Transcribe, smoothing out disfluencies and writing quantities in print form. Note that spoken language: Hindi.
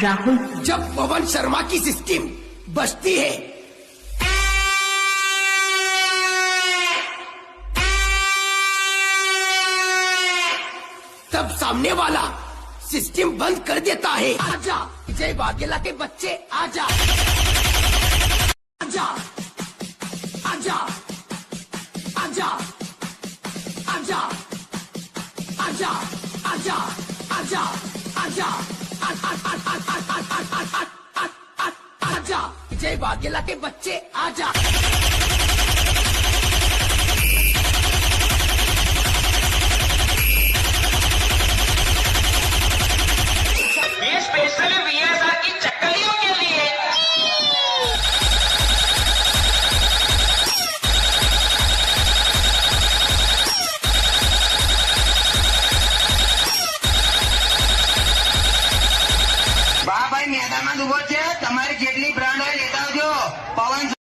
राहुल, जब पवन शर्मा की सिस्टम बजती है तब सामने वाला सिस्टम बंद कर देता है। आजा जय वाघेला के बच्चे, आजा आजा आजा आजा आजा आजा आजा आजा आजा आजा जय वाघेला के बच्चे, आजा।